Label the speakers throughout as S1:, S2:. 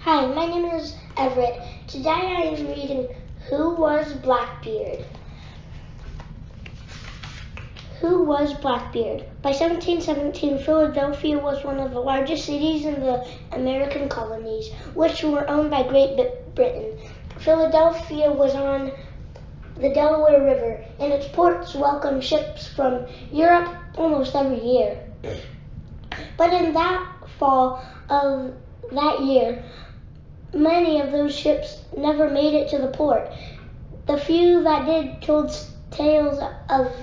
S1: Hi, my name is Everett. Today I am reading Who Was Blackbeard? Who was Blackbeard? By 1717, Philadelphia was one of the largest cities in the American colonies, which were owned by Great Britain. Philadelphia was on the Delaware River, and its ports welcomed ships from Europe almost every year. But in that fall of that year, many of those ships never made it to the port. The few that did told tales of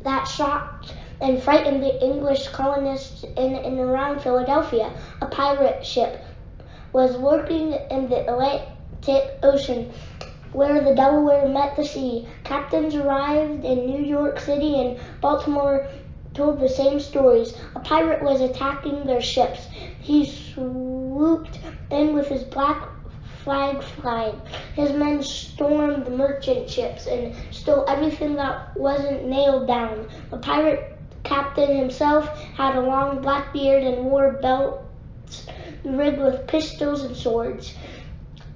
S1: that shocked and frightened the English colonists in and around Philadelphia. A pirate ship was lurking in the Atlantic Ocean where the Delaware met the sea. Captains arrived in New York City and Baltimore told the same stories. A pirate was attacking their ships. He swooped in with his black flag flying. His men stormed the merchant ships and stole everything that wasn't nailed down. The pirate captain himself had a long black beard and wore belts rigged with pistols and swords.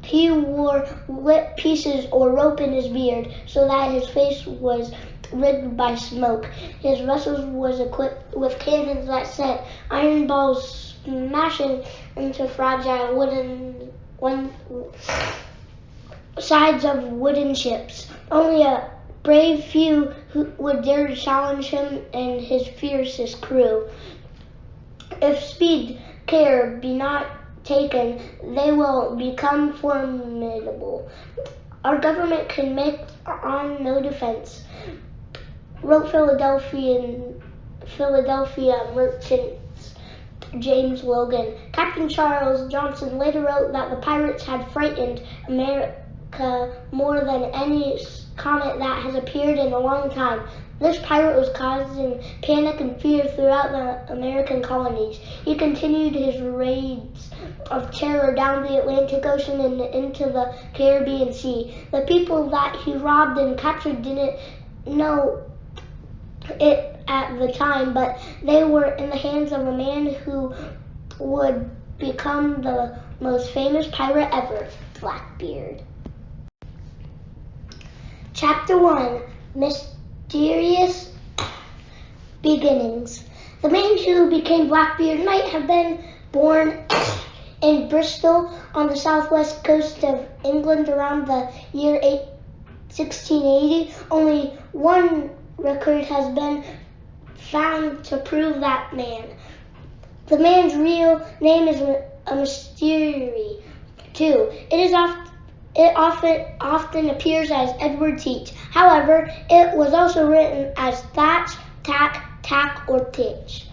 S1: He wore lit pieces or rope in his beard so that his face was rigged by smoke. His vessel was equipped with cannons that sent iron balls smashing into fragile sides of wooden ships. Only a brave few who would dare to challenge him and his fiercest crew. If speed care be not taken, they will become formidable. Our government can make on no defense, wrote Philadelphia merchant James Logan. Captain Charles Johnson later wrote that the pirates had frightened America more than any comet that has appeared in a long time. This pirate was causing panic and fear throughout the American colonies. He continued his raids of terror down the Atlantic Ocean and into the Caribbean Sea. The people that he robbed and captured didn't know it at the time, but they were in the hands of a man who would become the most famous pirate ever, Blackbeard. Chapter 1, Mysterious Beginnings. The man who became Blackbeard might have been born in Bristol on the southwest coast of England around the year 1680. Only one record has been found to prove that man. The man's real name is a mystery, too. It often appears as Edward Teach. However, it was also written as Thatch, Tack, or Titch.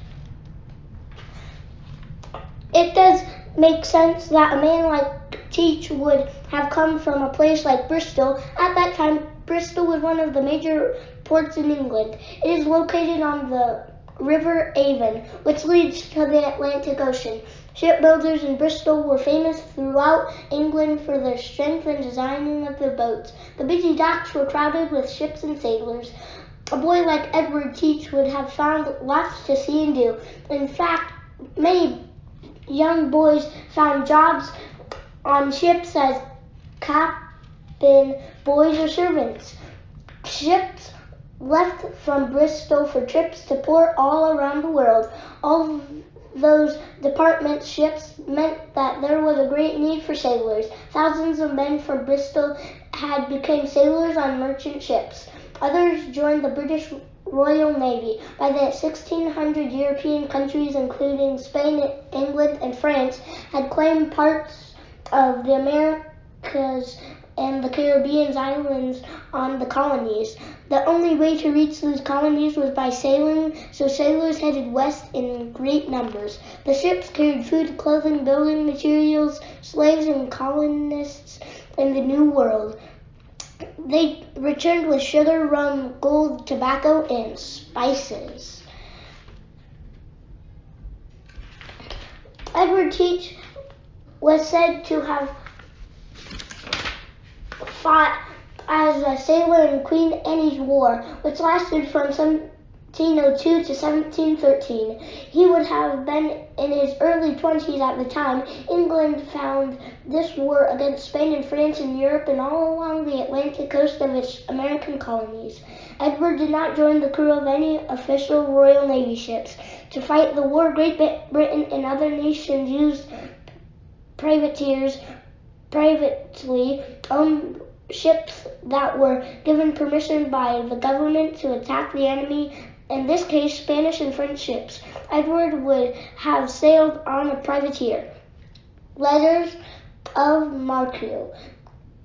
S1: It does make sense that a man like Teach would have come from a place like Bristol. At that time, Bristol was one of the major ports in England. It is located on the River Avon, which leads to the Atlantic Ocean. Shipbuilders in Bristol were famous throughout England for their strength and designing of their boats. The busy docks were crowded with ships and sailors. A boy like Edward Teach would have found lots to see and do. In fact, many young boys found jobs on ships as cabin boys or servants. Ships left from Bristol for trips to port all around the world. All those department ships meant that there was a great need for sailors. Thousands of men from Bristol had become sailors on merchant ships. Others joined the British Royal Navy. By the 1600, European countries, including Spain, England, and France, had claimed parts of the Americas and the Caribbean islands on the colonies. The only way to reach those colonies was by sailing, so sailors headed west in great numbers. The ships carried food, clothing, building materials, slaves, and colonists in the New World. They returned with sugar, rum, gold, tobacco, and spices. Edward Teach was said to have fought as a sailor in Queen Anne's War, which lasted from 1702 to 1713. He would have been in his early 20s at the time. England found this war against Spain and France in Europe and all along the Atlantic coast of its American colonies. Edward did not join the crew of any official Royal Navy ships. To fight the war, Great Britain and other nations used privateers, privately owned ships that were given permission by the government to attack the enemy, in this case Spanish and French ships. Edward would have sailed on a privateer. Letters of marque.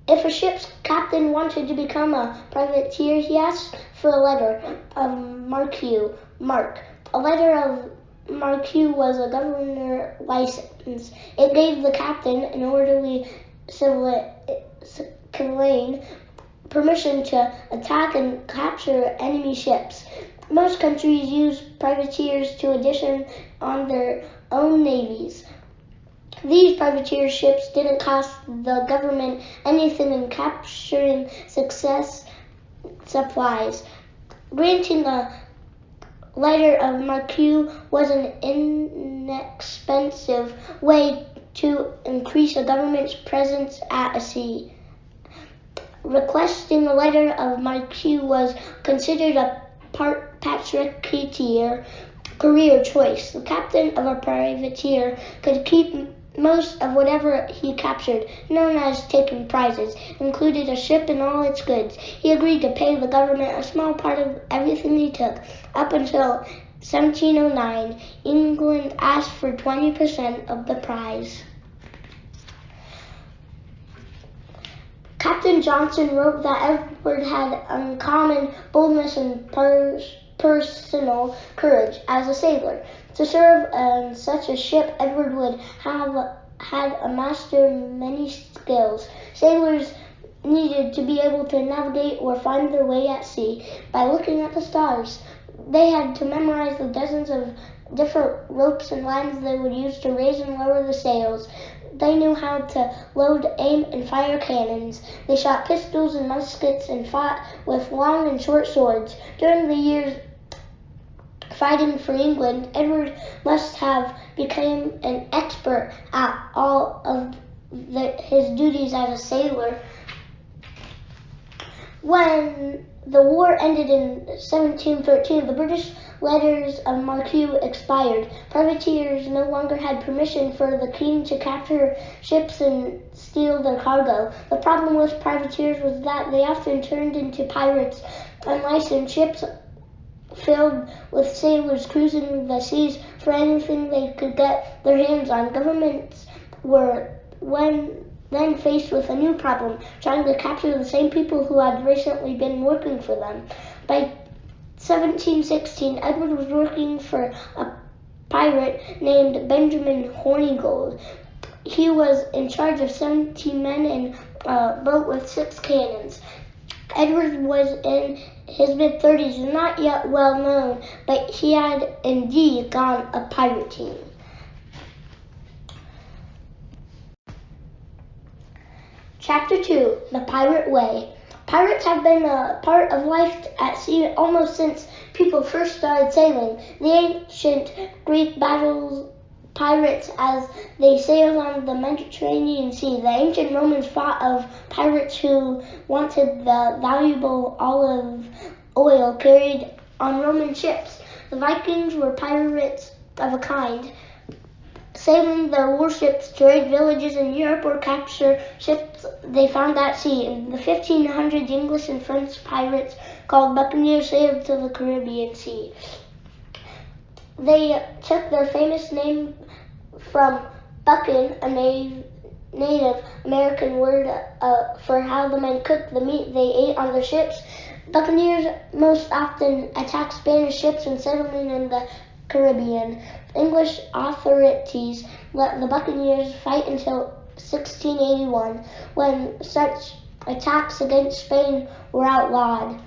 S1: If a ship's captain wanted to become a privateer, he asked for a letter of marque. A letter of marque was a governor license. It gave the captain an orderly civilian permission to attack and capture enemy ships. Most countries use privateers to addition on their own navies. These privateer ships didn't cost the government anything in capturing success supplies. Granting a letter of marque was an inexpensive way to increase a government's presence at sea. Requesting a letter of marque was considered a patriarchal career choice. The captain of a privateer could keep most of whatever he captured, known as taking prizes, included a ship and all its goods. He agreed to pay the government a small part of everything he took. Up until 1709, England asked for 20% of the prize. Captain Johnson wrote that Edward had uncommon boldness and personal courage as a sailor. To serve on such a ship, Edward would have had mastered many skills. Sailors needed to be able to navigate or find their way at sea by looking at the stars. They had to memorize the dozens of different ropes and lines they would use to raise and lower the sails. They knew how to load, aim, and fire cannons. They shot pistols and muskets and fought with long and short swords. During the years fighting for England, Edward must have become an expert at all of his duties as a sailor. When the war ended in 1713, the British letters of marque expired. Privateers no longer had permission for the king to capture ships and steal their cargo. The problem with privateers was that they often turned into pirates. Unlicensed ships filled with sailors cruising the seas for anything they could get their hands on. Governments were then faced with a new problem, trying to capture the same people who had recently been working for them. By 1716, Edward was working for a pirate named Benjamin Hornigold. He was in charge of 70 men and a boat with 6 cannons. Edward was in his mid-30s and not yet well known, but he had indeed gone a pirating. Chapter 2, The Pirate Way. Pirates have been a part of life at sea almost since people first started sailing. The ancient Greek battled pirates as they sailed on the Mediterranean Sea. The ancient Romans fought of pirates who wanted the valuable olive oil carried on Roman ships. The Vikings were pirates of a kind, sailing their warships to raid villages in Europe or capture ships they found at sea. In the 1500s, English and French pirates called buccaneers sailed to the Caribbean Sea. They took their famous name from buccan, a Native American word for how the men cooked the meat they ate on their ships. Buccaneers most often attacked Spanish ships and settled in the Caribbean. English authorities let the buccaneers fight until 1681, when such attacks against Spain were outlawed.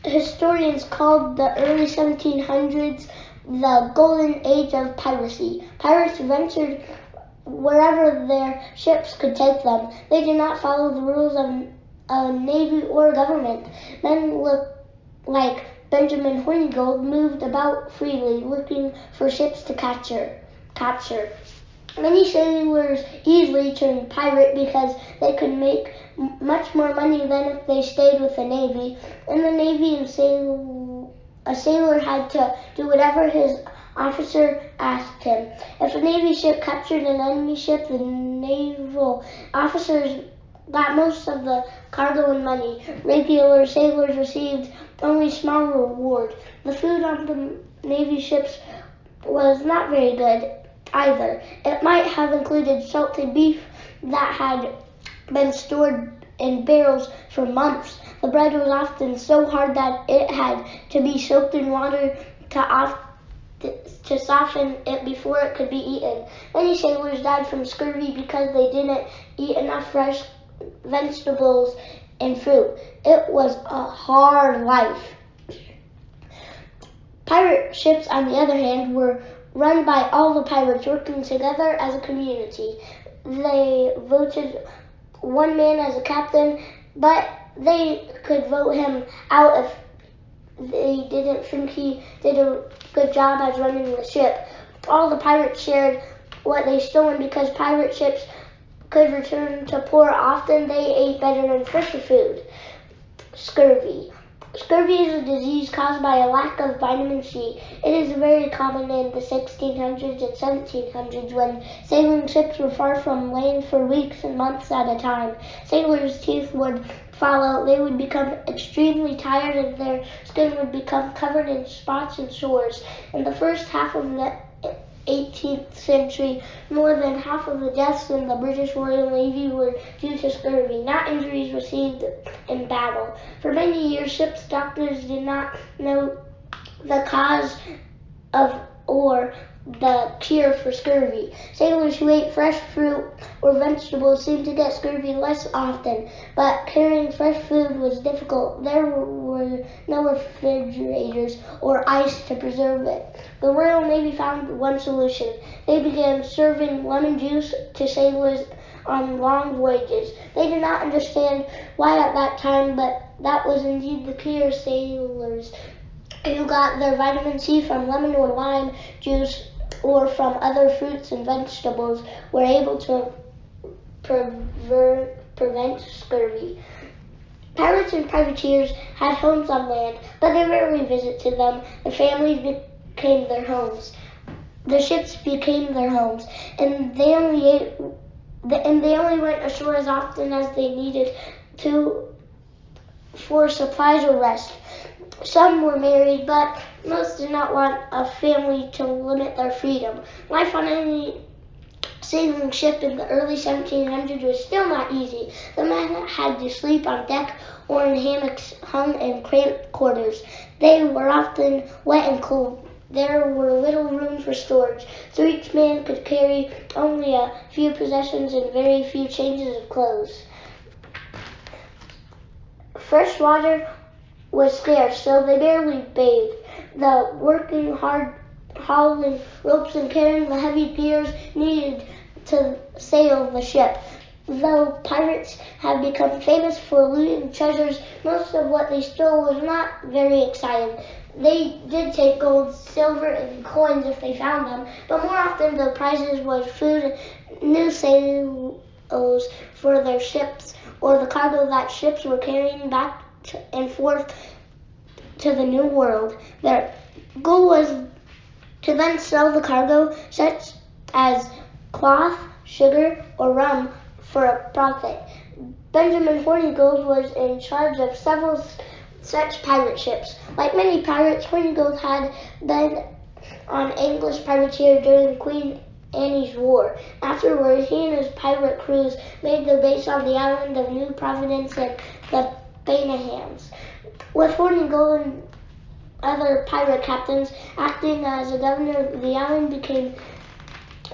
S1: Historians called the early 1700s the golden age of piracy. Pirates ventured wherever their ships could take them. They did not follow the rules of a navy or government. Men like Benjamin Hornigold, moved about freely, looking for ships to capture. Many sailors easily turned pirate because they could make much more money than if they stayed with the Navy. In the Navy, a sailor had to do whatever his officer asked him. If a Navy ship captured an enemy ship, the naval officers got most of the cargo and money. Regular sailors received only small reward. The food on the Navy ships was not very good either. It might have included salted beef that had been stored in barrels for months. The bread was often so hard that it had to be soaked in water to soften it before it could be eaten. Many sailors died from scurvy because they didn't eat enough fresh vegetables and fruit. It was a hard life. Pirate ships, on the other hand, were run by all the pirates working together as a community. They voted one man as a captain, but they could vote him out if they didn't think he did a good job as running the ship. All the pirates shared what they stolen because pirate ships could return to port. Often they ate better and fresher food. Scurvy. Scurvy is a disease caused by a lack of vitamin C. It is very common in the 1600s and 1700s when sailing ships were far from land for weeks and months at a time. Sailors' teeth would fall out, they would become extremely tired, and their skin would become covered in spots and sores. In the first half of the 18th century, more than half of the deaths in the British Royal Navy were due to scurvy, not injuries received in battle. For many years, ship's doctors did not know the cause of or the cure for scurvy. Sailors who ate fresh fruit or vegetables seemed to get scurvy less often, but carrying fresh food was difficult. There were no refrigerators or ice to preserve it. The Royal Navy found one solution. They began serving lemon juice to sailors on long voyages. They did not understand why at that time, but that was indeed the cure. Sailors who got their vitamin C from lemon or lime juice or from other fruits and vegetables were able to prevent scurvy. Pirates and privateers had homes on land, but they rarely visited them. The families became their homes. The ships became their homes, and they only went ashore as often as they needed to for supplies or rest. Some were married, but most did not want a family to limit their freedom. Life on any sailing ship in the early 1700s was still not easy. The men had to sleep on deck or in hammocks hung in cramped quarters. They were often wet and cold. There were little room for storage, so each man could carry only a few possessions and very few changes of clothes. Fresh water was scarce, so they barely bathed. The working hard, hauling ropes and carrying the heavy gears needed to sail the ship. Though pirates have become famous for looting treasures, most of what they stole was not very exciting. They did take gold, silver, and coins if they found them, but more often the prizes was food, new sails for their ships, or the cargo that ships were carrying back and forth to the New World. Their goal was to then sell the cargo, such as cloth, sugar, or rum, for a profit. Benjamin Hornigold was in charge of several such pirate ships. Like many pirates, Hornigold had been on English privateer during Queen Anne's War. Afterward, he and his pirate crews made their base on the island of New Providence and the Banahans. With Hornigold and other pirate captains acting as a governor, the island became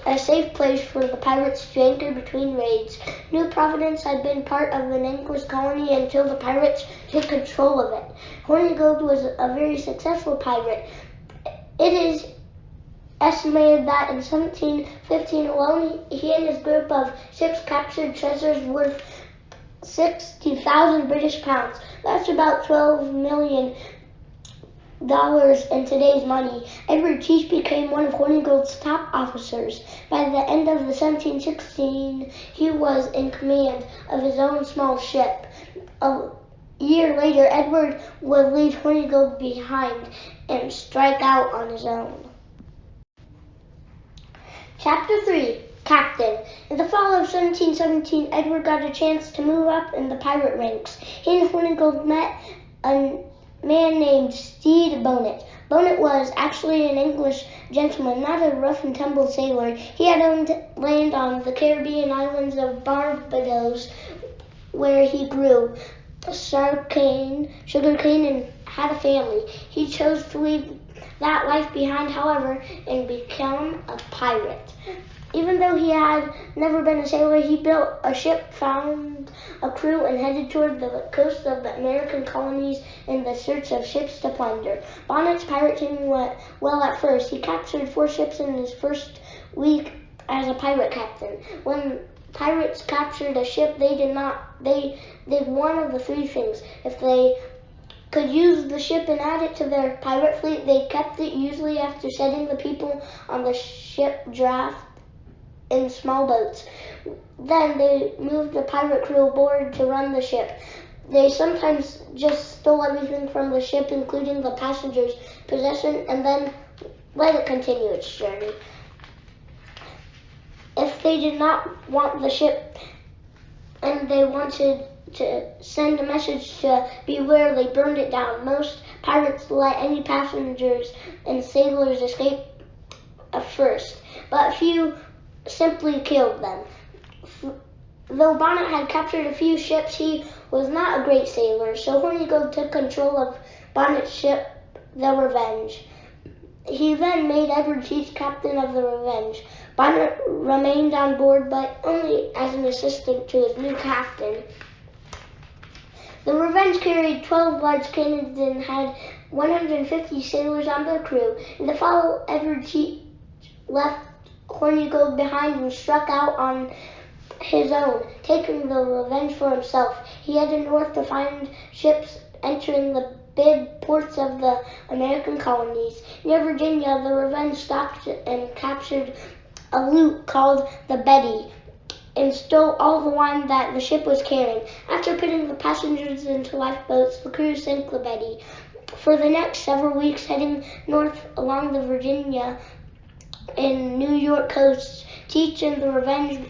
S1: a safe place for the pirates to anchor between raids. New Providence had been part of an English colony until the pirates took control of it. Hornigold was a very successful pirate. It is estimated that in 1715 alone, he and his group of ships captured treasures worth 60,000 British pounds. That's about $12 million in today's money. Edward Teach became one of Hornigold's top officers. By the end of the 1716, he was in command of his own small ship. A year later, Edward would leave Hornigold behind and strike out on his own. Chapter 3. Captain. In the fall of 1717, Edward got a chance to move up in the pirate ranks. He and Hornigold met a man named Stede Bonnet. Bonnet was actually an English gentleman, not a rough-and-tumble sailor. He had owned land on the Caribbean islands of Barbados, where he grew sugarcane, and had a family. He chose to leave that life behind, however, and become a pirate. Even though he had never been a sailor, he built a ship, found a crew, and headed toward the coast of the American colonies in the search of ships to plunder. Bonnet's pirate team went well at first. He captured 4 ships in his first week as a pirate captain. When pirates captured a ship, they did one of the 3 things. If they could use the ship and add it to their pirate fleet, they kept it, usually after setting the people on the ship draft in small boats. Then they moved the pirate crew aboard to run the ship. They sometimes just stole everything from the ship, including the passengers' possession, and then let it continue its journey. If they did not want the ship and they wanted to send a message to beware, they burned it down. Most pirates let any passengers and sailors escape at first, but a few simply killed them. Though Bonnet had captured a few ships, he was not a great sailor, so Hornigold took control of Bonnet's ship, the Revenge. He then made Edward Teach captain of the Revenge. Bonnet remained on board, but only as an assistant to his new captain. The Revenge carried 12 large cannons and had 150 sailors on their crew. In the fall, Edward Teach left Hornigold behind and struck out on his own, taking the Revenge for himself. He headed north to find ships entering the big ports of the American colonies. Near Virginia, the Revenge stopped and captured a loot called the Betty and stole all the wine that the ship was carrying. After putting the passengers into lifeboats, the crew sank the Betty. For the next several weeks, heading north along the Virginia and New York coasts, Teach and the Revenge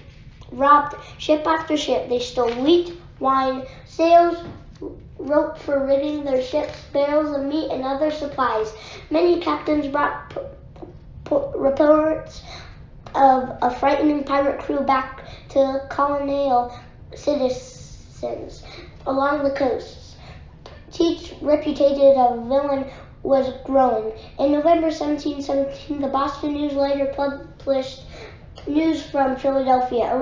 S1: robbed ship after ship. They stole wheat, wine, sails, rope for rigging their ships, barrels of meat, and other supplies. Many captains brought reports of a frightening pirate crew back to colonial citizens along the coasts. Teach's reputation as a villain was growing. In November 1717, the Boston News later published news from Philadelphia.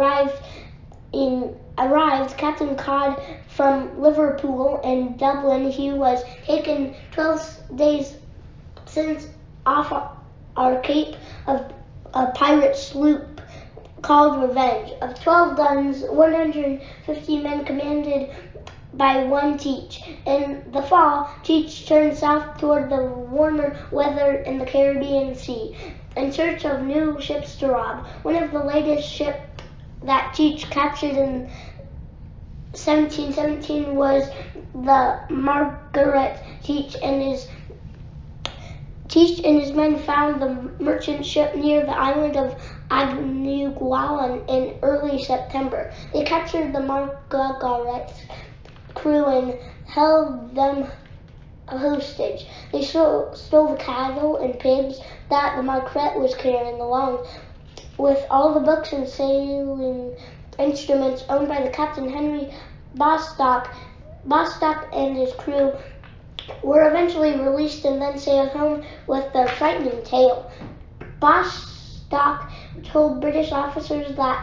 S1: Arrived Captain Codd from Liverpool and Dublin. He was taken 12 days since off our Cape of a pirate sloop called Revenge. Of 12 guns, 150 men commanded by one Teach. In the fall, Teach turned south toward the warmer weather in the Caribbean Sea in search of new ships to rob. One of the latest ships that Teach captured in 1717 was the Margaret. Teach and his men found the merchant ship near the island of Anguilla in early September. They captured the Margaret's crew and held them hostage. They stole the cattle and pigs that the Margaret was carrying, along with all the books and sailing instruments owned by the captain, Henry Bostock. Bostock and his crew were eventually released and then sailed home with their frightening tale. Bostock told British officers what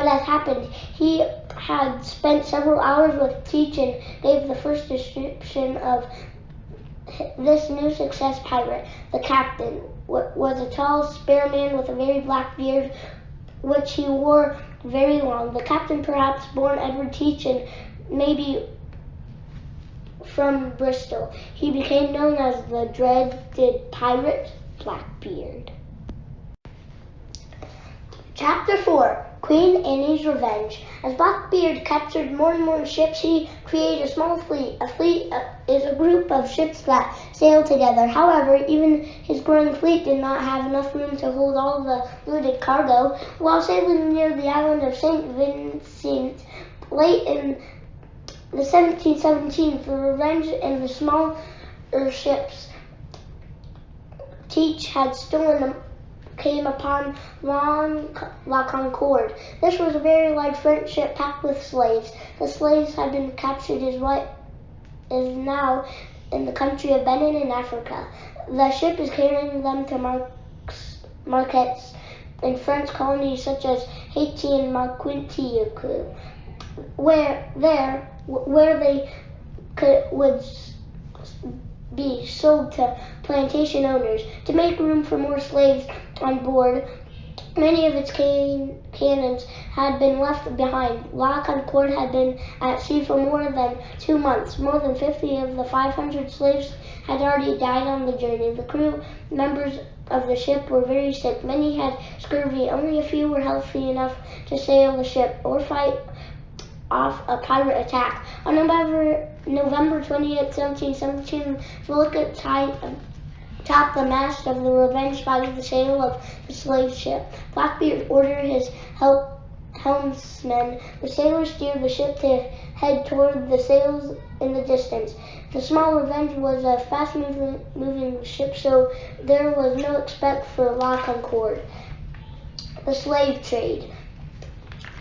S1: had happened. He had spent several hours with Teach and gave the first description of this new success pirate. The captain was a tall, spare man with a very black beard, which he wore very long. The captain, perhaps born Edward Teach and maybe from Bristol. He became known as the dreaded pirate Blackbeard. Chapter 4. Queen Anne's Revenge. As Blackbeard captured more and more ships, he created a small fleet. A fleet is a group of ships that sail together. However, even his growing fleet did not have enough room to hold all the looted cargo. While sailing near the island of St. Vincent, late in the 1717s, the Revenge and the smaller ships Teach had stolen came upon La Concorde. This was a very large French ship packed with slaves. The slaves had been captured as what is now in the country of Benin in Africa. The ship is carrying them to markets in French colonies such as Haiti and Martinique, where they would be sold to plantation owners. To make room for more slaves on board, many of its cannons had been left behind. La Concorde had been at sea for more than 2 months. More than 50 of the 500 slaves had already died on the journey. The crew members of the ship were very sick. Many had scurvy. Only a few were healthy enough to sail the ship or fight off a pirate attack. On November 28, 1717, Philip topped the mast of the Revenge spotted the sail of the slave ship. Blackbeard ordered his helmsmen. The sailors steered the ship to head toward the sails in the distance. The small Revenge was a fast-moving ship, so there was no expect for La Concorde. The slave trade.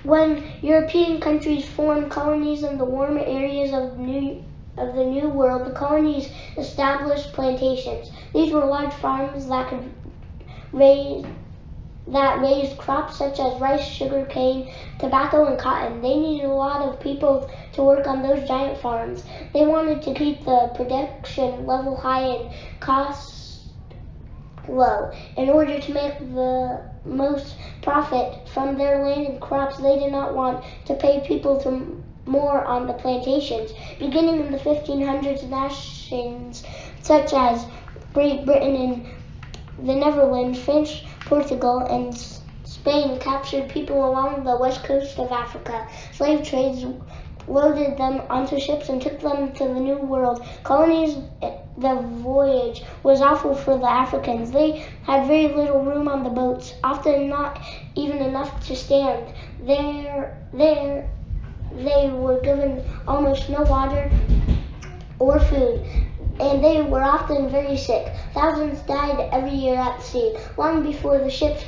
S1: When European countries formed colonies in the warmer areas of the New World, the colonies established plantations. These were large farms that raised crops such as rice, sugar cane, tobacco, and cotton. They needed a lot of people to work on those giant farms. They wanted to keep the production level high and costs low. In order to make the most profit from their land and crops, they did not want to pay people more on the plantations. Beginning in the 1500s, nations such as Great Britain and the Netherlands, France, Portugal, and Spain captured people along the west coast of Africa. Slave trades loaded them onto ships and took them to the New World colonies. The voyage was awful for the Africans. They had very little room on the boats, often not even enough to stand. They were given almost no water or food, and they were often very sick. Thousands died every year at sea, long before the ships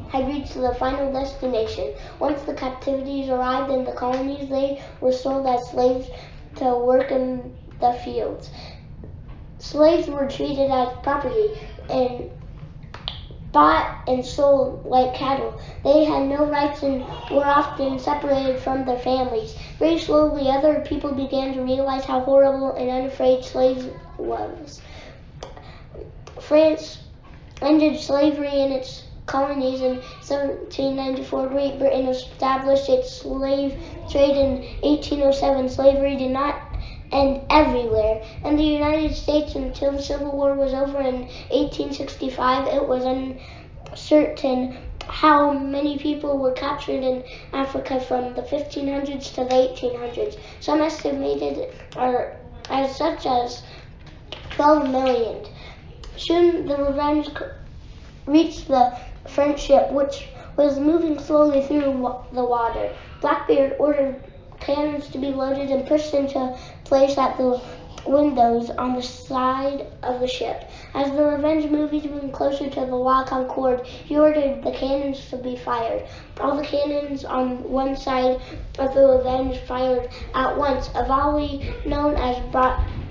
S1: had reached the final destination. Once the captives arrived in the colonies, they were sold as slaves to work in the fields. Slaves were treated as property and bought and sold like cattle. They had no rights and were often separated from their families. Very slowly, other people began to realize how horrible and unafraid slaves was. France ended slavery in its colonies in 1794. Great Britain established its slave trade in 1807. Slavery did not end everywhere. In the United States, until the Civil War was over in 1865, it was uncertain how many people were captured in Africa from the 1500s to the 1800s. Some estimated are as such as 12 million. Soon the Revenge reached the French ship, which was moving slowly through the water. Blackbeard ordered cannons to be loaded and pushed into place at the windows on the side of the ship. As the Revenge moved even closer to the La Concorde, he ordered the cannons to be fired. All the cannons on one side of the Revenge fired at once. A volley known as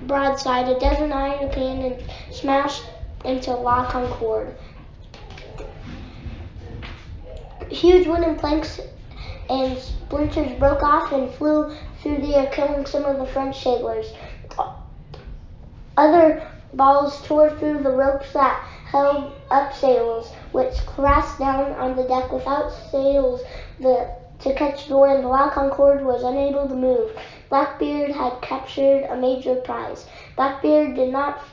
S1: broadside, a dozen iron cannons smashed into La Concorde. Huge wooden planks and splinters broke off and flew through the air, killing some of the French sailors. Other balls tore through the ropes that held up sails, which crashed down on the deck. Without sails to catch the wind, La Concorde was unable to move. Blackbeard had captured a major prize. Blackbeard did not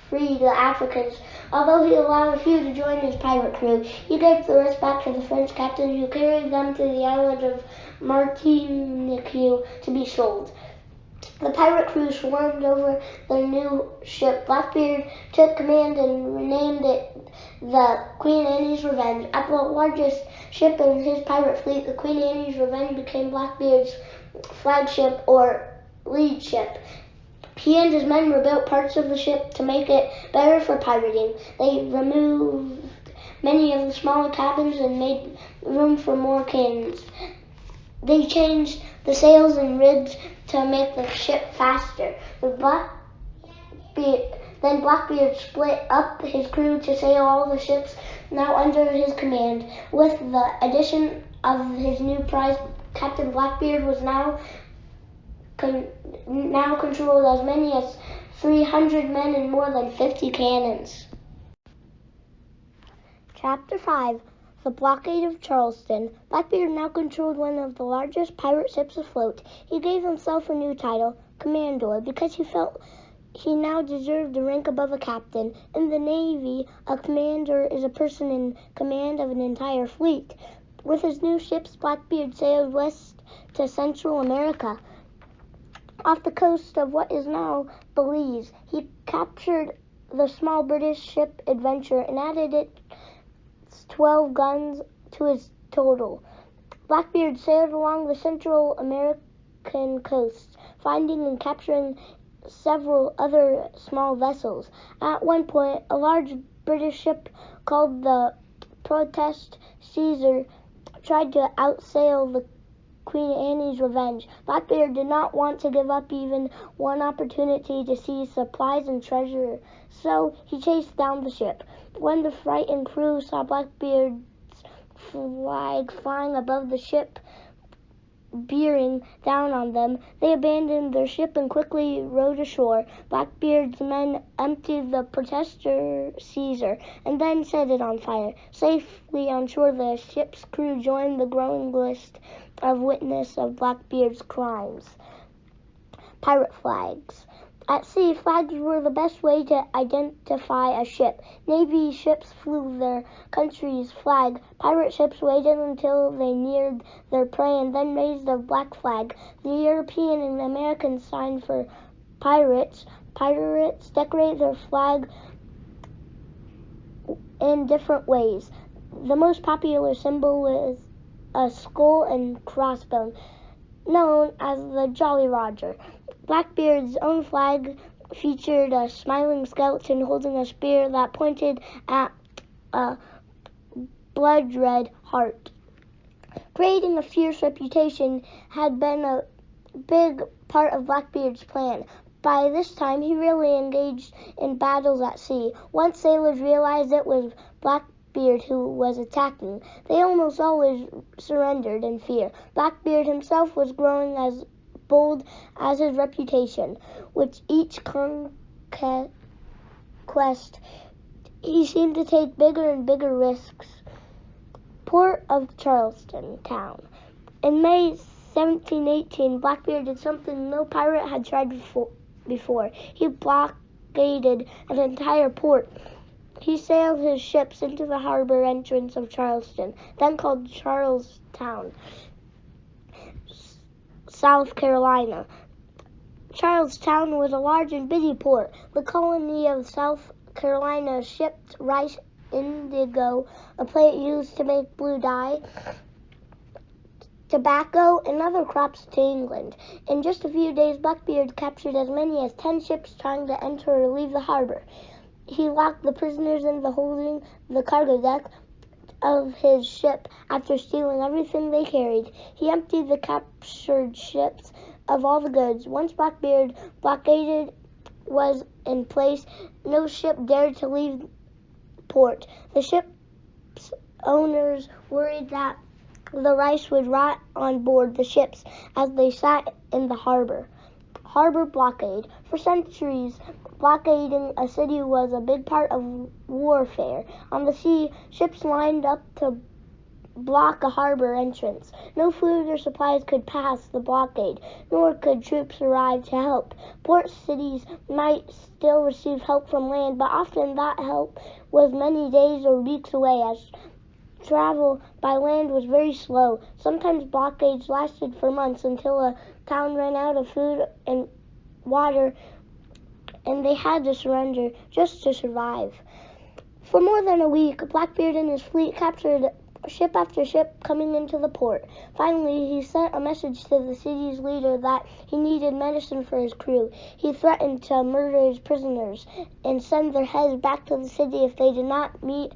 S1: free the Africans, although he allowed a few to join his pirate crew. He gave the rest back to the French captain, who carried them to the island of Martinique to be sold. The pirate crew swarmed over their new ship. Blackbeard took command and renamed it the Queen Anne's Revenge. At the largest ship in his pirate fleet, the Queen Anne's Revenge became Blackbeard's flagship or lead ship. He and his men rebuilt parts of the ship to make it better for pirating. They removed many of the smaller cabins and made room for more cannons. They changed the sails and ribs to make the ship faster. Then Blackbeard split up his crew to sail all the ships now under his command. With the addition of his new prize, Captain Blackbeard was now controlled as many as 300 men and more than 50 cannons. Chapter 5. The Blockade of Charleston. Blackbeard now controlled one of the largest pirate ships afloat. He gave himself a new title, Commodore, because he felt he now deserved a rank above a captain. In the Navy, a commander is a person in command of an entire fleet. With his new ships, Blackbeard sailed west to Central America. Off the coast of what is now Belize, he captured the small British ship Adventure and added its 12 guns to his total. Blackbeard sailed along the Central American coast, finding and capturing several other small vessels. At one point, a large British ship called the Protest Caesar tried to outsail the Queen Anne's Revenge. Blackbeard did not want to give up even one opportunity to seize supplies and treasure, so he chased down the ship. When the frightened crew saw Blackbeard's flag flying above the ship, bearing down on them, they abandoned their ship and quickly rowed ashore. Blackbeard's men emptied the Protester Caesar and then set it on fire. Safely on shore, the ship's crew joined the growing list of witnesses of Blackbeard's crimes. Pirate flags. At sea, flags were the best way to identify a ship. Navy ships flew their country's flag. Pirate ships waited until they neared their prey and then raised a black flag. The European and American sign for pirates. Pirates decorate their flag in different ways. The most popular symbol is a skull and crossbones, known as the Jolly Roger. Blackbeard's own flag featured a smiling skeleton holding a spear that pointed at a blood-red heart. Creating a fierce reputation had been a big part of Blackbeard's plan. By this time, he really engaged in battles at sea. Once sailors realized it was Blackbeard who was attacking, they almost always surrendered in fear. Blackbeard himself was growing as bold as his reputation. With each conquest, he seemed to take bigger and bigger risks. Port of Charleston town. In May 1718, Blackbeard did something no pirate had tried before. He blockaded an entire port. He sailed his ships into the harbor entrance of Charleston, then called Charlestown, South Carolina. Charlestown was a large and busy port. The colony of South Carolina shipped rice, indigo, a plant used to make blue dye, tobacco, and other crops to England. In just a few days, Blackbeard captured as many as 10 ships trying to enter or leave the harbor. He locked the prisoners in the cargo deck of his ship after stealing everything they carried. He emptied the captured ships of all the goods. Once Blackbeard blockaded was in place, no ship dared to leave port. The ship's owners worried that the rice would rot on board the ships as they sat in the harbor. Harbor blockade. For centuries, blockading a city was a big part of warfare. On the sea, ships lined up to block a harbor entrance. No food or supplies could pass the blockade, nor could troops arrive to help. Port cities might still receive help from land, but often that help was many days or weeks away, as travel by land was very slow. Sometimes blockades lasted for months until a town ran out of food and water, and they had to surrender just to survive. For more than a week, Blackbeard and his fleet captured ship after ship coming into the port. Finally, he sent a message to the city's leader that he needed medicine for his crew. He threatened to murder his prisoners and send their heads back to the city if they did not meet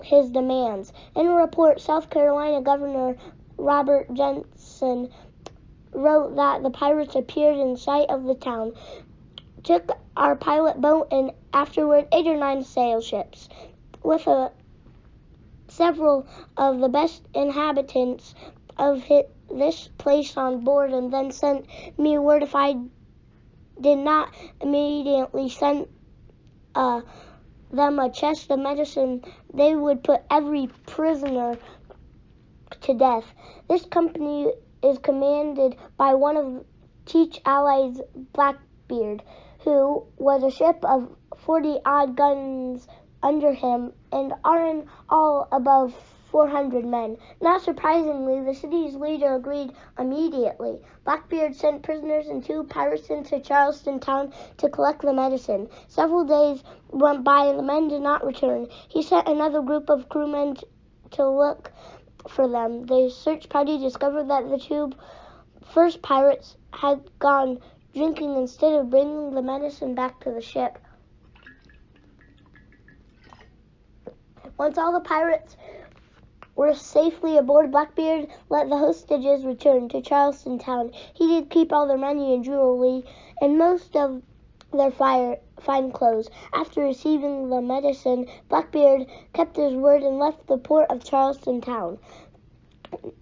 S1: his demands. In a report, South Carolina Governor Robert Jensen wrote that the pirates appeared in sight of the town, took our pilot boat, and afterward 8 or 9 sail ships, with several of the best inhabitants of this place on board, and then sent me word if I did not immediately send them a chest of medicine, they would put every prisoner to death. This company is commanded by one of Teach Allies Blackbeard, who was a ship of 40-odd guns under him, and are in all above 400 men. Not surprisingly, the city's leader agreed immediately. Blackbeard sent prisoners and 2 pirates into Charleston town to collect the medicine. Several days went by and the men did not return. He sent another group of crewmen to look for them. The search party discovered that the 2 first pirates had gone drinking instead of bringing the medicine back to the ship. Once all the pirates were safely aboard, Blackbeard let the hostages return to Charleston town. He did keep all their money and jewelry and most of their fine clothes. After receiving the medicine, Blackbeard kept his word and left the port of Charleston town.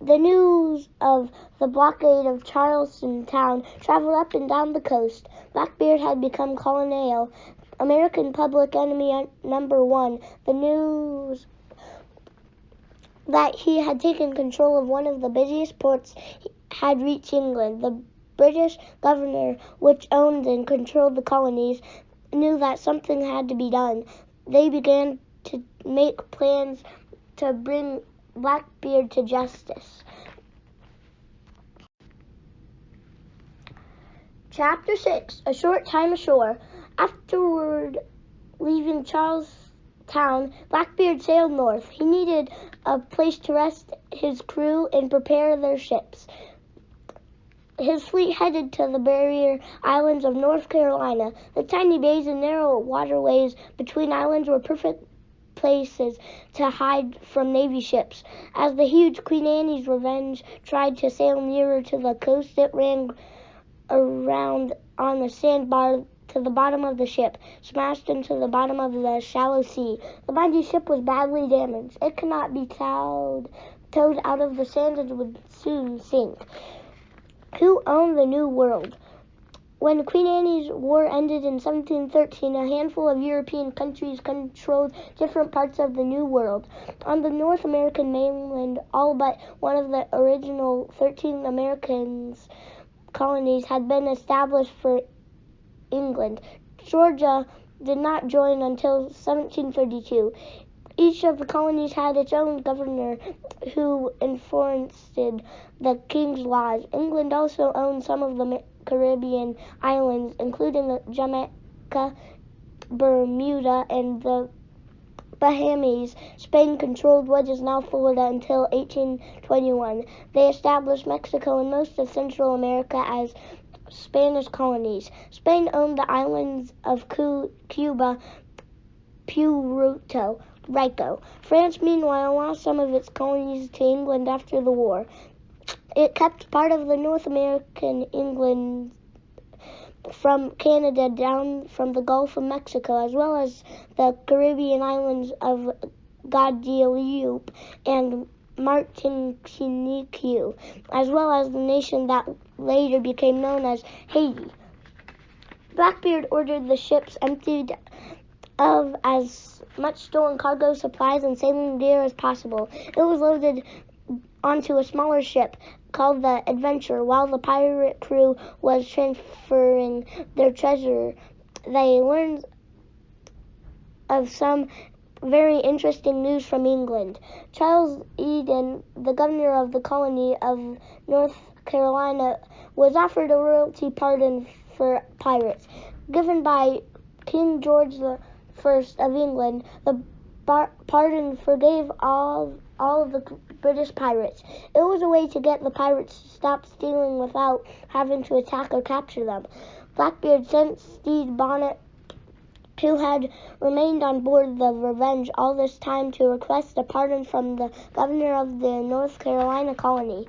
S1: The news of the blockade of Charleston town traveled up and down the coast. Blackbeard had become colonel, American public enemy number 1. The news that he had taken control of one of the busiest ports had reached England. The British governor, which owned and controlled the colonies, knew that something had to be done. They began to make plans to bring Blackbeard to justice. Chapter 6. A Short Time Ashore. Afterward, leaving Charlestown, Blackbeard sailed north. He needed a place to rest his crew and prepare their ships. His fleet headed to the barrier islands of North Carolina. The tiny bays and narrow waterways between islands were perfect places to hide from Navy ships. As the huge Queen Anne's Revenge tried to sail nearer to the coast, it ran around on the sandbar to the bottom of the ship, smashed into the bottom of the shallow sea. The mighty ship was badly damaged. It could not be towed out of the sand and would soon sink. Who owned the New World? When Queen Anne's War ended in 1713, a handful of European countries controlled different parts of the New World. On the North American mainland, all but one of the original 13 American colonies had been established for England. Georgia did not join until 1732. Each of the colonies had its own governor who enforced the king's laws. England also owned some of the Caribbean islands, including Jamaica, Bermuda, and the Bahamas. Spain controlled what is now Florida until 1821. They established Mexico and most of Central America as Spanish colonies. Spain owned the islands of Cuba, Puerto Rico. France, meanwhile, lost some of its colonies to England after the war. It kept part of the North American England from Canada down from the Gulf of Mexico, as well as the Caribbean islands of Guadeloupe and Martinique, as well as the nation that later became known as Haiti. Blackbeard ordered the ships emptied of as much stolen cargo, supplies, and sailing gear as possible. It was loaded onto a smaller ship called the Adventure. While the pirate crew was transferring their treasure, they learned of some very interesting news from England. Charles Eden, the governor of the colony of North Carolina, was offered a royalty pardon for pirates. Given by King George I of England, the pardon forgave all of the British pirates. It was a way to get the pirates to stop stealing without having to attack or capture them. Blackbeard sent Stede Bonnet, who had remained on board the Revenge all this time, to request a pardon from the governor of the North Carolina colony.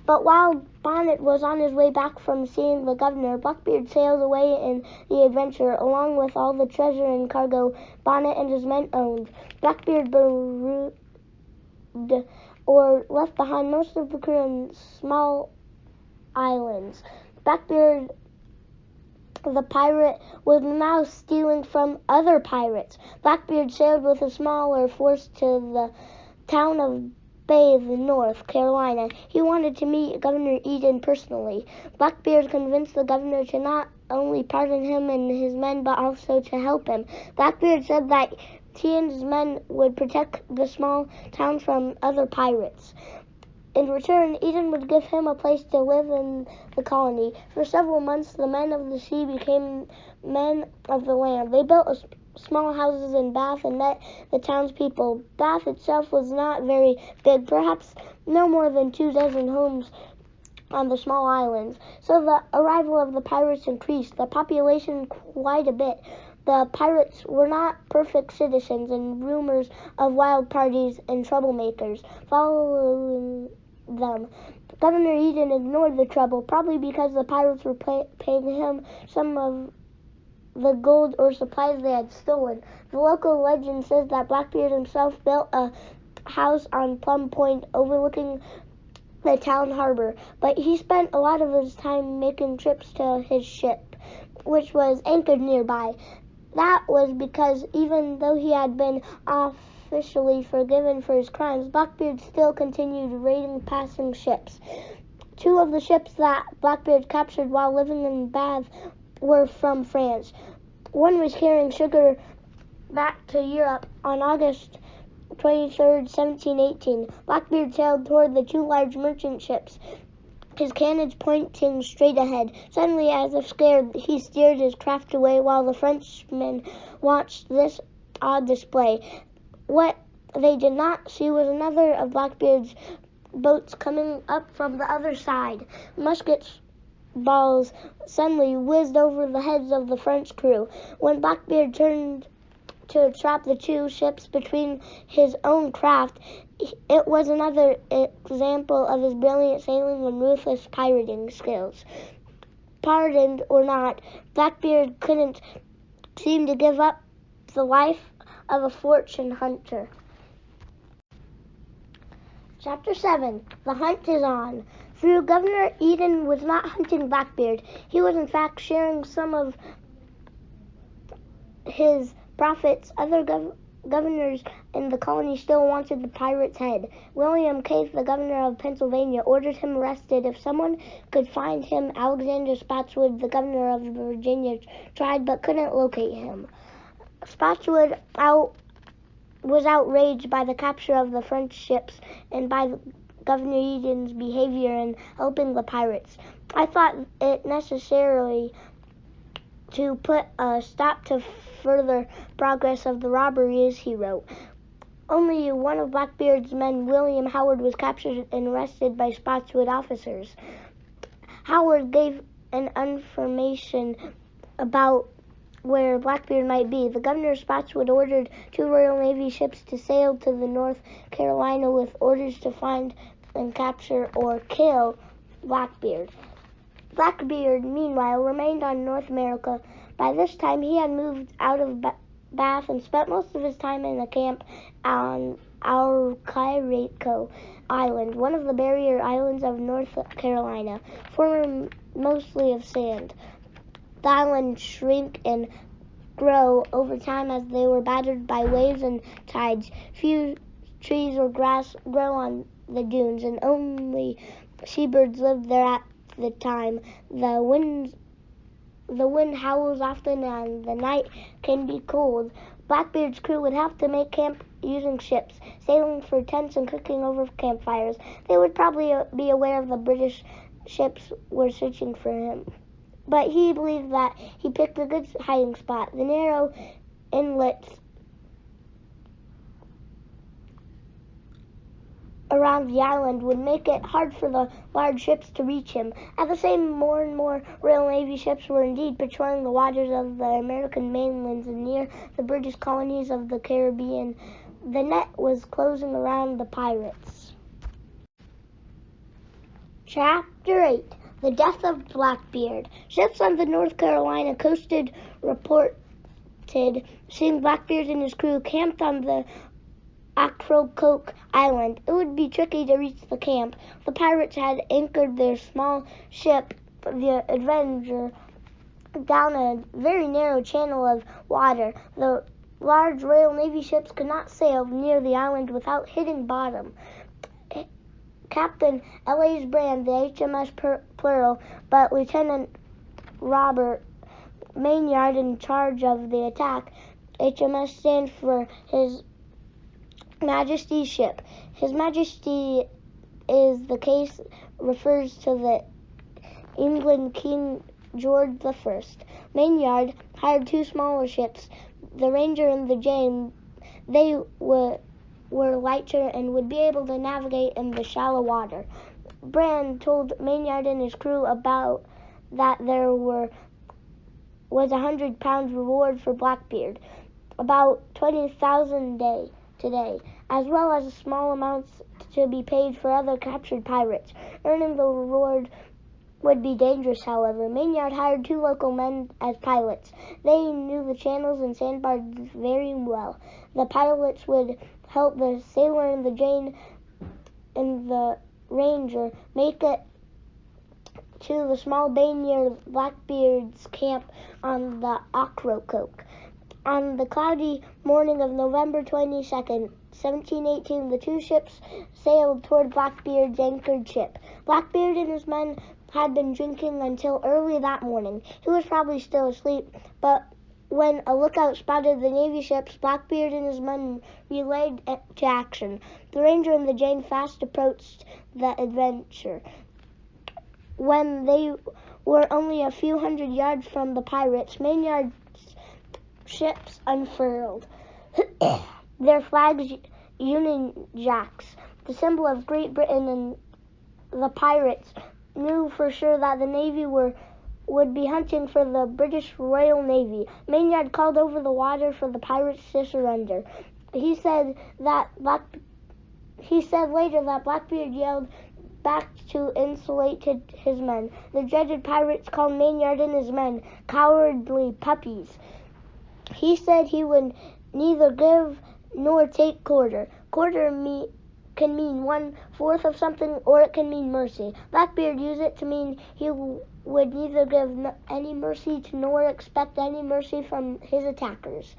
S1: But while Bonnet was on his way back from seeing the governor, Blackbeard sailed away in the Adventure, along with all the treasure and cargo Bonnet and his men owned. Blackbeard or left behind most of the crew in small islands. Blackbeard, the pirate, was now stealing from other pirates. Blackbeard sailed with a smaller force to the town of Bay, North Carolina. He wanted to meet Governor Eden personally. Blackbeard convinced the governor to not only pardon him and his men, but also to help him. Blackbeard said that he and his men would protect the small town from other pirates. In return, Eden would give him a place to live in the colony. For several months, the men of the sea became men of the land. They built small houses in Bath and met the townspeople. Bath itself was not very big, perhaps no more than 24 homes on the small islands. So the arrival of the pirates increased the population quite a bit. The pirates were not perfect citizens, and rumors of wild parties and troublemakers following them. Governor Eden ignored the trouble, probably because the pirates were paying him some of the gold or supplies they had stolen. The local legend says that Blackbeard himself built a house on Plum Point overlooking the town harbor, but he spent a lot of his time making trips to his ship, which was anchored nearby. That was because even though he had been officially forgiven for his crimes, Blackbeard still continued raiding passing ships. 2 of the ships that Blackbeard captured while living in Bath were from France. One was carrying sugar back to Europe. On August 23rd, 1718, Blackbeard sailed toward the 2 large merchant ships, his cannons pointing straight ahead. Suddenly, as if scared, he steered his craft away while the Frenchmen watched this odd display. What they did not see was another of Blackbeard's boats coming up from the other side. Muskets balls suddenly whizzed over the heads of the French crew. When Blackbeard turned to trap the 2 ships between his own craft, it was another example of his brilliant sailing and ruthless pirating skills. Pardoned or not, Blackbeard couldn't seem to give up the life of a fortune hunter. Chapter 7. The Hunt is On. Through Governor Eden was not hunting Blackbeard. He was in fact sharing some of his profits. Other governors in the colony still wanted the pirate's head. William Case, the governor of Pennsylvania, ordered him arrested. If someone could find him, Alexander Spotswood, the governor of Virginia, tried but couldn't locate him. Spotswood was outraged by the capture of the French ships and by Governor Eden's behavior in helping the pirates. I thought it necessary to put a stop to further progress of the robberies, he wrote. Only one of Blackbeard's men, William Howard, was captured and arrested by Spotswood officers. Howard gave an information about where Blackbeard might be. The governor of Spotswood ordered 2 Royal Navy ships to sail to the North Carolina with orders to find and capture or kill Blackbeard. Blackbeard, meanwhile, remained on North America. By this time, he had moved out of Bath and spent most of his time in a camp on Archiraco Island, one of the barrier islands of North Carolina, formed mostly of sand. The island shrank and grow over time as they were battered by waves and tides. Few trees or grass grow on the dunes, and only seabirds lived there at the time. The wind howls often, and the night can be cold. Blackbeard's crew would have to make camp using ships, sailing for tents and cooking over campfires. They would probably be aware of the British ships were searching for him, but he believed that he picked a good hiding spot. The narrow inlets around the island would make it hard for the large ships to reach him. At the same, more and more Royal Navy ships were indeed patrolling the waters of the American mainlands and near the British colonies of the Caribbean. The net was closing around the pirates. Chapter 8. The Death of Blackbeard. Ships on the North Carolina coasted reported seeing Blackbeard and his crew camped on the Ocracoke Island. It would be tricky to reach the camp. The pirates had anchored their small ship, the Avenger, down a very narrow channel of water. The large Royal Navy ships could not sail near the island without hitting bottom. Captain L.A. Brand, the HMS Plural, but Lieutenant Robert Maynard in charge of the attack. HMS stands for His Majesty's ship. His Majesty is the case refers to the England King George I. Maynard hired two smaller ships, the Ranger and the Jane. They were lighter and would be able to navigate in the shallow water. Brand told Maynard and his crew about that there was £100 reward for Blackbeard, about 20,000 today, as well as small amounts to be paid for other captured pirates. Earning the reward would be dangerous, however. Maynard hired two local men as pilots. They knew the channels and sandbars very well. The pilots would help the sailor and the Jane and the Ranger make it to the small bay near Blackbeard's camp on the Ocracoke. On the cloudy morning of November 22nd, 1718, the two ships sailed toward Blackbeard's anchored ship. Blackbeard and his men had been drinking until early that morning. He was probably still asleep, but when a lookout spotted the Navy ships, Blackbeard and his men relayed to action. The Ranger and the Jane fast approached the Adventure. When they were only a few hundred yards from the pirates, Maynard's ships unfurled. Their flags, Union Jacks, the symbol of Great Britain, and the pirates knew for sure that the Navy would be hunting for the British Royal Navy. Maynard called over the water for the pirates to surrender. He said later that Blackbeard yelled back to insulate his men. The dreaded pirates called Maynard and his men cowardly puppies. He said he would neither give nor take quarter. Quarter can mean 1/4 of something, or it can mean mercy. Blackbeard used it to mean he would neither give any mercy nor expect any mercy from his attackers.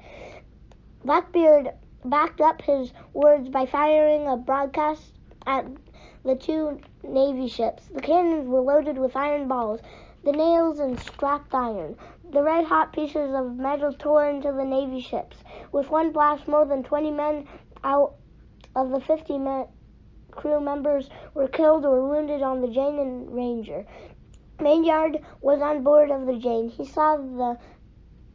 S1: Blackbeard backed up his words by firing a broadcast at the two Navy ships. The cannons were loaded with iron balls, the nails and scrapped iron. The red-hot pieces of metal tore into the Navy ships. With one blast, more than 20 men out of the 50 crew members were killed or wounded on the Jane and Ranger. Maynard was on board of the Jane. He saw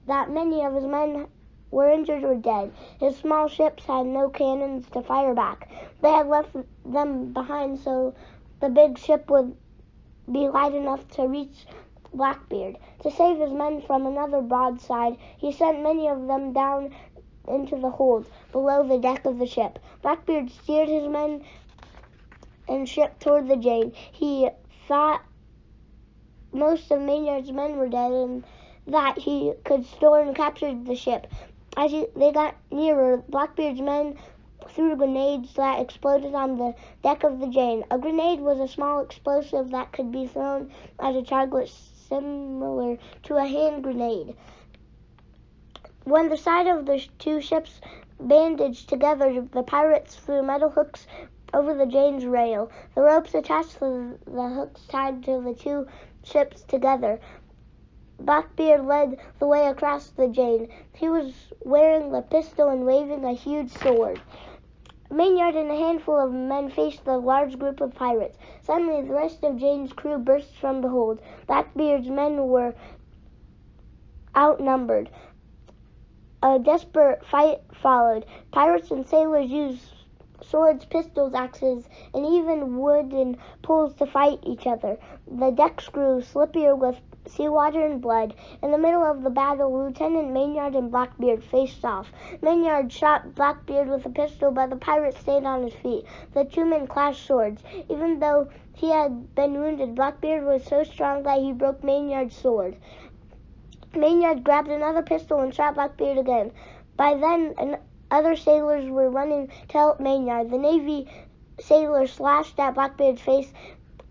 S1: that many of his men were injured or dead. His small ships had no cannons to fire back. They had left them behind so the big ship would be light enough to reach Blackbeard. To save his men from another broadside, he sent many of them down into the hold below the deck of the ship. Blackbeard steered his men and ship toward the Jane. He thought most of Maynard's men were dead and that he could storm and capture the ship. As they got nearer, Blackbeard's men threw grenades that exploded on the deck of the Jane. A grenade was a small explosive that could be thrown at a target similar to a hand grenade. When the side of the two ships bandaged together, the pirates threw metal hooks over the Jane's rail. The ropes attached to the hooks tied to the two ships together. Blackbeard led the way across the Jane. He was wearing a pistol and waving a huge sword. Maynard and a handful of men faced the large group of pirates. Suddenly, the rest of Jane's crew burst from the hold. Blackbeard's men were outnumbered. A desperate fight followed. Pirates and sailors used swords, pistols, axes, and even wooden poles to fight each other. The decks grew slippier with seawater and blood. In the middle of the battle, Lieutenant Maynard and Blackbeard faced off. Maynard shot Blackbeard with a pistol, but the pirate stayed on his feet. The two men clashed swords. Even though he had been wounded, Blackbeard was so strong that he broke Maynard's sword. Maynard grabbed another pistol and shot Blackbeard again. By then, other sailors were running to help Maynard. The Navy sailor slashed at Blackbeard's face,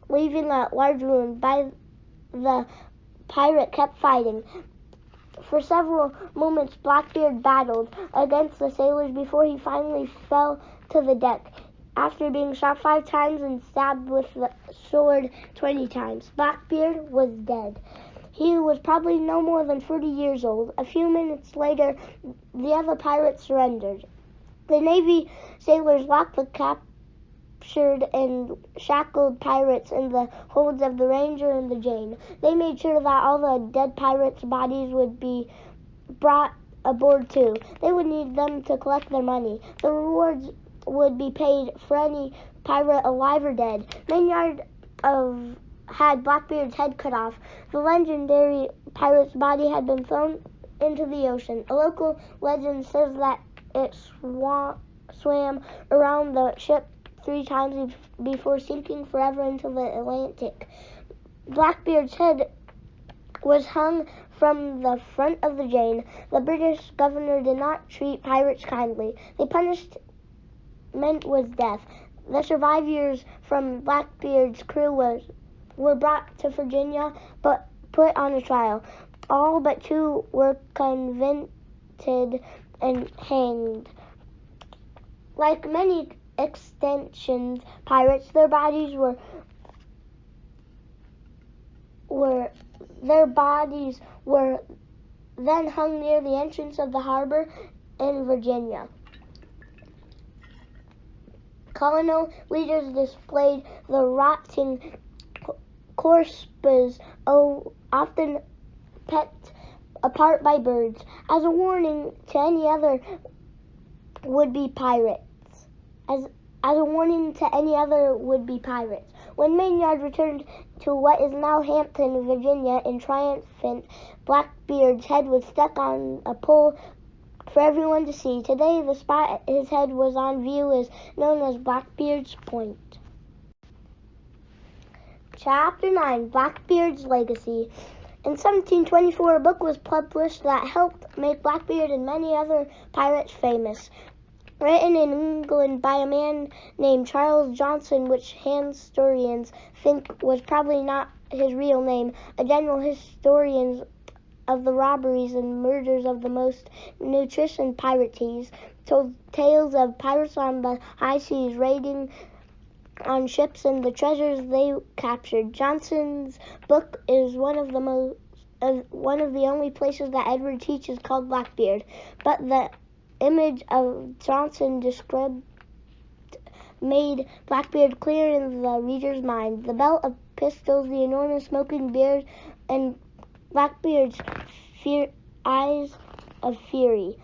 S1: leaving a large wound. The pirate kept fighting. For several moments, Blackbeard battled against the sailors before he finally fell to the deck. After being shot 5 times and stabbed with the sword 20 times, Blackbeard was dead. He was probably no more than 40 years old. A few minutes later, the other pirates surrendered. The Navy sailors locked the captured and shackled pirates in the holds of the Ranger and the Jane. They made sure that all the dead pirates' bodies would be brought aboard too. They would need them to collect their money. The rewards would be paid for any pirate alive or dead. Maynard had Blackbeard's head cut off. The legendary pirate's body had been thrown into the ocean. A local legend says that it swam around the ship 3 times before sinking forever into the Atlantic. Blackbeard's head was hung from the front of the Jane. The British governor did not treat pirates kindly. The punishment was death. The survivors from Blackbeard's crew were brought to Virginia but put on a trial. All but 2 were convicted and hanged. Like many extinction pirates, their bodies were then hung near the entrance of the harbor in Virginia. Colonial leaders displayed the rotting corpses, often pecked apart by birds, as a warning to any other would-be pirates. As a warning to any other would-be pirates. When Maynard returned to what is now Hampton, Virginia, in triumphant, Blackbeard's head was stuck on a pole for everyone to see. Today, the spot his head was on view is known as Blackbeard's Point. Chapter 9, Blackbeard's Legacy. In 1724, a book was published that helped make Blackbeard and many other pirates famous. Written in England by a man named Charles Johnson, which historians think was probably not his real name. A general historian of the robberies and murders of the most nutritious pirates told tales of pirates on the high seas raiding on ships and the treasures they captured. Johnson's book is one of the only places that Edward teaches called Blackbeard, but the image of Johnson described made Blackbeard clear in the reader's mind. The belt of pistols, the enormous smoking beard, and Blackbeard's eyes of fury.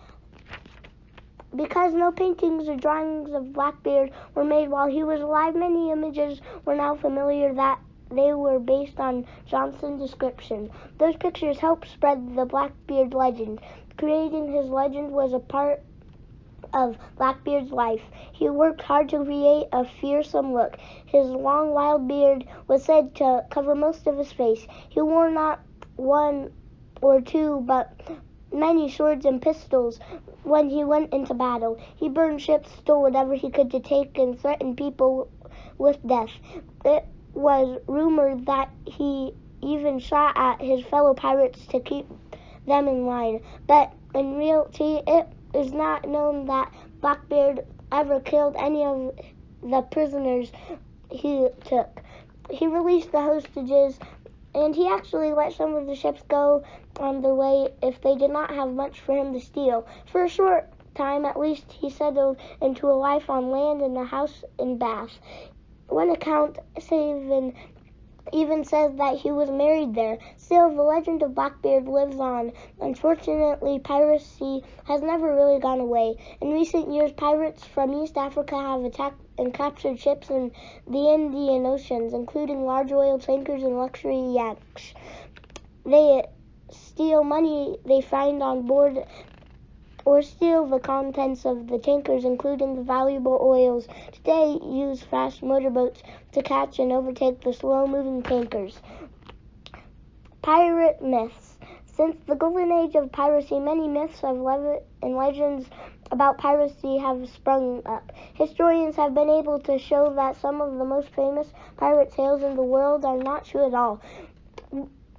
S1: Because no paintings or drawings of Blackbeard were made while he was alive, many images were now familiar that they were based on Johnson's description. Those pictures helped spread the Blackbeard legend. Creating his legend was a part of Blackbeard's life. He worked hard to create a fearsome look. His long, wild beard was said to cover most of his face. He wore not 1 or 2, but many swords and pistols when he went into battle. He burned ships, stole whatever he could to take, and threatened people with death. It was rumored that he even shot at his fellow pirates to keep them in line. But In reality, it is not known that Blackbeard ever killed any of the prisoners he took. He released the hostages, and he actually let some of the ships go on their way if they did not have much for him to steal. For a short time, at least, he settled into a life on land in a house in Bath. One account even says that he was married there. Still, the legend of Blackbeard lives on. Unfortunately, piracy has never really gone away. In recent years, pirates from East Africa have attacked and captured ships in the Indian Oceans, including large oil tankers and luxury yachts. They steal money they find on board or steal the contents of the tankers, including the valuable oils. Today, use fast motorboats to catch and overtake the slow-moving tankers. Pirate myths. Since the golden age of piracy, many myths and legends about piracy have sprung up. Historians have been able to show that some of the most famous pirate tales in the world are not true at all.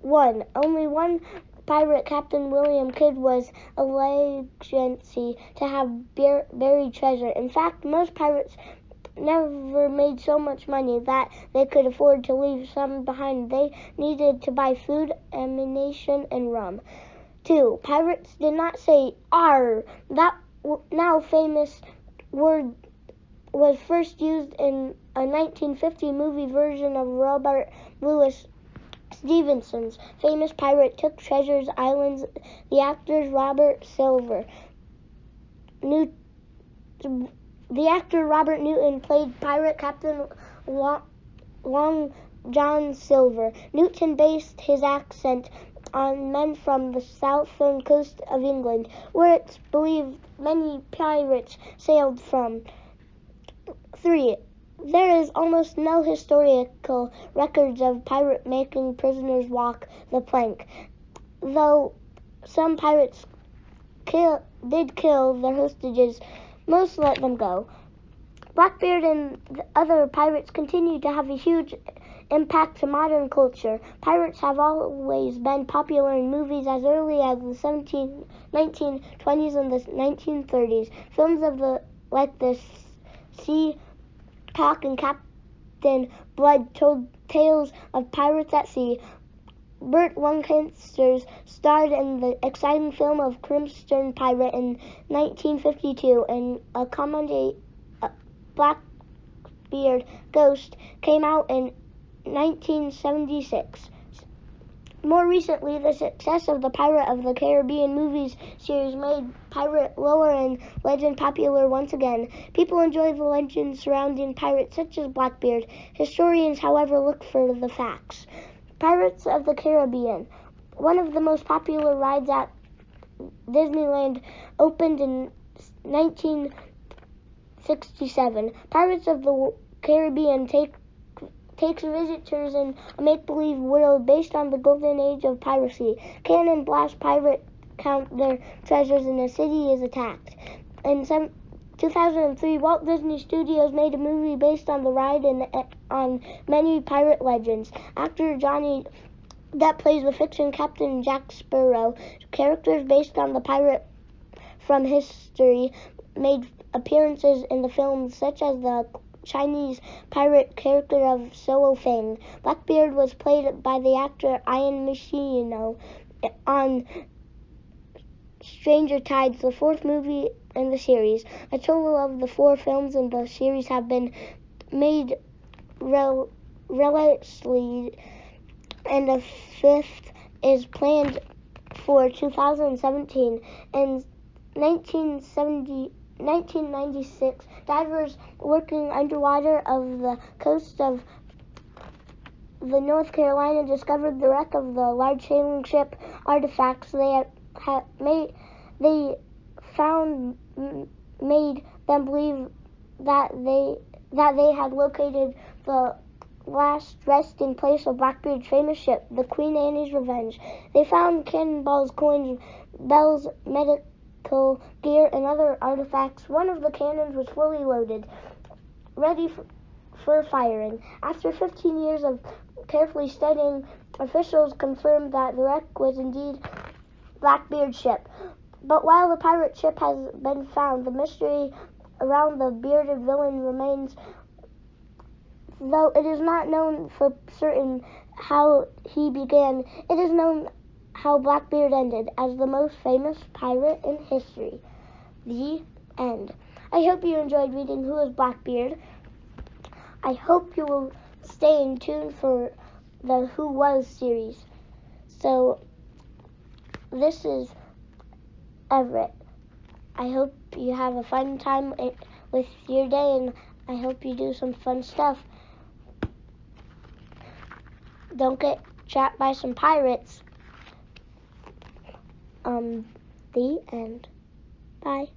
S1: Only one pirate, Captain William Kidd, was a legacy to have buried treasure. In fact, most pirates never made so much money that they could afford to leave some behind. They needed to buy food, ammunition, and rum. 2. Pirates did not say "arr." That now famous word was first used in a 1950 movie version of Robert Louis Stevenson's famous pirate took treasures islands. The actor Robert Newton played pirate Captain Long John Silver. Newton based his accent on men from the southern coast of England, where it's believed many pirates sailed from. 3. There is almost no historical records of pirate making prisoners walk the plank, though some pirates did kill their hostages. Most let them go. Blackbeard and the other pirates continue to have a huge impact to modern culture. Pirates have always been popular in movies as early as the 1920s and the 1930s. Films like the Sea Hawk and Captain Blood told tales of pirates at sea. Burt Lancaster starred in the exciting film of Crimson Pirate in 1952, and a comedy, Blackbeard Ghost, came out in 1976. More recently, the success of the Pirate of the Caribbean movies series made pirate lore and legend popular once again. People enjoy the legends surrounding pirates such as Blackbeard. Historians, however, look for the facts. Pirates of the Caribbean. One of the most popular rides at Disneyland opened in 1967. Pirates of the Caribbean takes visitors in a make-believe world based on the golden age of piracy. Cannon blast pirates count their treasures and a city is attacked. In 2003, Walt Disney Studios made a movie based on the ride and on many pirate legends. Actor Johnny Depp plays the fiction Captain Jack Sparrow. Characters based on the pirate from history made appearances in the films, such as the Chinese pirate character of Solo Fang. Blackbeard was played by the actor Ian Machino on Stranger Tides, the fourth movie in the series. A total of the 4 films in the series have been made religiously, and a 5th is planned for 2017. In 1996, divers working underwater of the coast of the North Carolina discovered the wreck of the large sailing ship Artifacts. They made them believe that they had located the last resting place of Blackbeard's famous ship, the Queen Anne's Revenge. They found cannonballs, coins, bells, medical gear, and other artifacts. One of the cannons was fully loaded, ready for firing. After 15 years of carefully studying, officials confirmed that the wreck was indeed Blackbeard's ship. But while the pirate ship has been found, the mystery around the bearded villain remains, though it is not known for certain how he began. It is known how Blackbeard ended as the most famous pirate in history. The end. I hope you enjoyed reading Who Was Blackbeard. I hope you will stay in tune for the Who Was series. So, this is Everett. I hope you have a fun time with your day, and I hope you do some fun stuff. Don't get trapped by some pirates. The end. Bye.